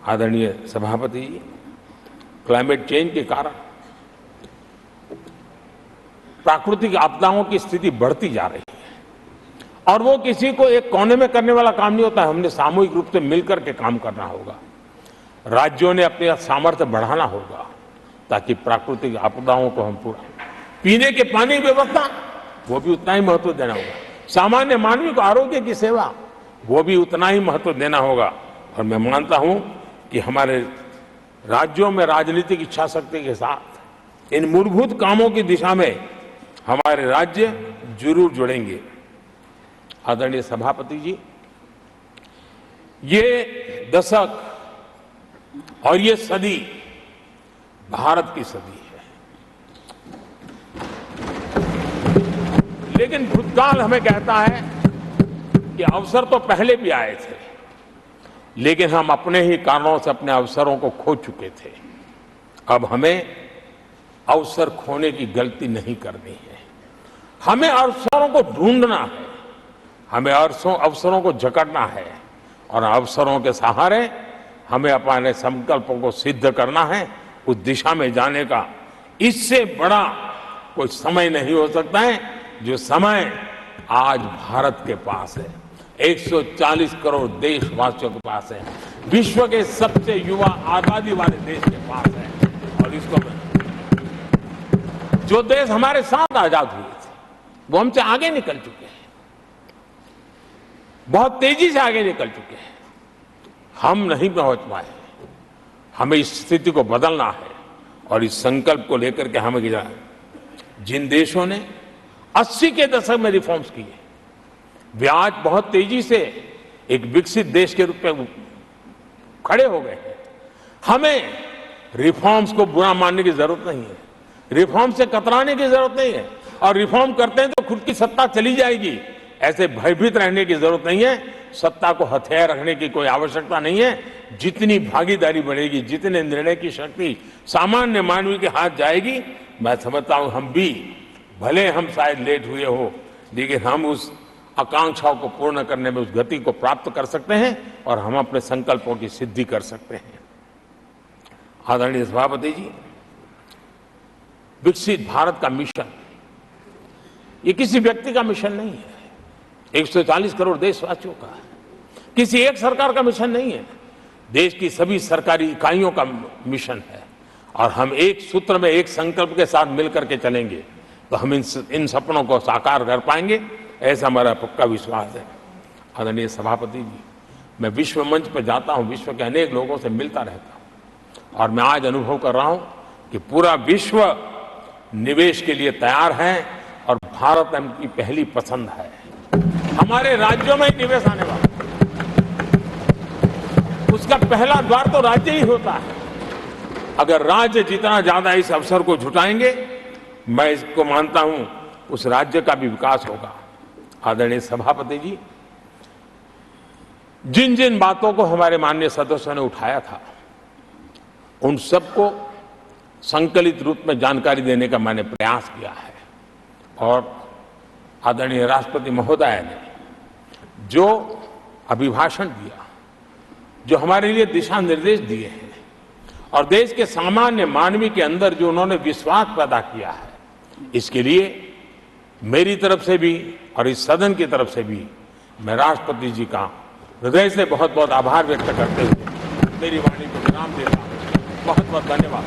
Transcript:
आदरणीय सभापति जी, climate change के कारण प्राकृतिक आपदाओं की स्थिति बढ़ती जा रही है और वो किसी को एक कोने में करने वाला काम नहीं होता है। हमने सामूहिक रूप से मिलकर के काम करना होगा। राज्यों ने अपने सामर्थ्य बढ़ाना होगा ताकि प्राकृतिक आपदाओं को हम पूरा पीने के पानी की व्यवस्था वो भी उतना ही महत्व देना होगा। सामान्य मानवीय को आरोग्य की सेवा वो भी उतना ही महत्व देना होगा। और मैं मानता हूं कि हमारे राज्यों में राजनीतिक इच्छा शक्ति के साथ इन मूलभूत कामों की दिशा में हमारे राज्य जरूर जुड़ेंगे। आदरणीय सभापति जी, ये दशक और ये सदी भारत की सदी है, लेकिन भूतकाल हमें कहता है कि अवसर तो पहले भी आए थे, लेकिन हम अपने ही कारणों से अपने अवसरों को खो चुके थे। अब हमें अवसर खोने की गलती नहीं करनी है। हमें अवसरों को ढूंढना है, हमें अवसरों को जकड़ना है और अवसरों के सहारे हमें अपने संकल्पों को सिद्ध करना है, उस दिशा में जाने का। इससे बड़ा कोई समय नहीं हो सकता है जो समय आज भारत के पास है। 140 करोड़ देशवासियों के पास है, विश्व के सबसे युवा आबादी वाले देश के पास है। और इसको जो देश हमारे साथ आजाद हुए थे वो हमसे आगे निकल चुके हैं, बहुत तेजी से आगे निकल चुके हैं। हम नहीं पहुंच पाए। हमें इस स्थिति को बदलना है और इस संकल्प को लेकर के हमें जिन देशों ने 80 के दशक में रिफॉर्म्स किए, वे आज बहुत तेजी से एक विकसित देश के रूप में खड़े हो गए हैं। हमें रिफॉर्म्स को बुरा मानने की जरूरत नहीं है, रिफॉर्म से कतराने की जरूरत नहीं है। और रिफॉर्म करते हैं तो खुद की सत्ता चली जाएगी, ऐसे भयभीत रहने की जरूरत नहीं है। सत्ता को हथियार रखने की कोई आवश्यकता नहीं है। जितनी भागीदारी बढ़ेगी, जितने निर्णय की शक्ति सामान्य मानवीय के हाथ जाएगी, मैं समझता हूं हम भी, भले हम शायद लेट हुए हो, लेकिन हम उस आकांक्षाओं को पूर्ण करने में उस गति को प्राप्त कर सकते हैं और हम अपने संकल्पों की सिद्धि कर सकते हैं। आदरणीय सभापति जी, विकसित भारत का मिशन ये किसी व्यक्ति का मिशन नहीं है, 140 करोड़ देशवासियों का, किसी एक सरकार का मिशन नहीं है, देश की सभी सरकारी इकाइयों का मिशन है। और हम एक सूत्र में, एक संकल्प के साथ मिलकर के चलेंगे तो हम इन सपनों को साकार कर पाएंगे, ऐसा हमारा पक्का विश्वास है। आदरणीय सभापति जी, मैं विश्व मंच पर जाता हूं, विश्व के अनेक लोगों से मिलता रहता हूं और मैं आज अनुभव कर रहा हूं कि पूरा विश्व निवेश के लिए तैयार है और भारत उनकी पहली पसंद है। हमारे राज्यों में निवेश आने वाला, उसका पहला द्वार तो राज्य ही होता है। अगर राज्य जितना ज्यादा इस अवसर को जुटाएंगे, मैं इसको मानता हूं उस राज्य का भी विकास होगा। आदरणीय सभापति जी, जिन जिन बातों को हमारे माननीय सदस्यों ने उठाया था, उन सबको संकलित रूप में जानकारी देने का मैंने प्रयास किया है। और आदरणीय राष्ट्रपति महोदय ने जो अभिभाषण दिया, जो हमारे लिए दिशा निर्देश दिए हैं और देश के सामान्य मानवीय के अंदर जो उन्होंने विश्वास पैदा किया है, इसके लिए मेरी तरफ से भी और इस सदन की तरफ से भी मैं राष्ट्रपति जी का हृदय से बहुत बहुत आभार व्यक्त करते हुए मेरी वाणी को विराम देता हूं। बहुत बहुत धन्यवाद।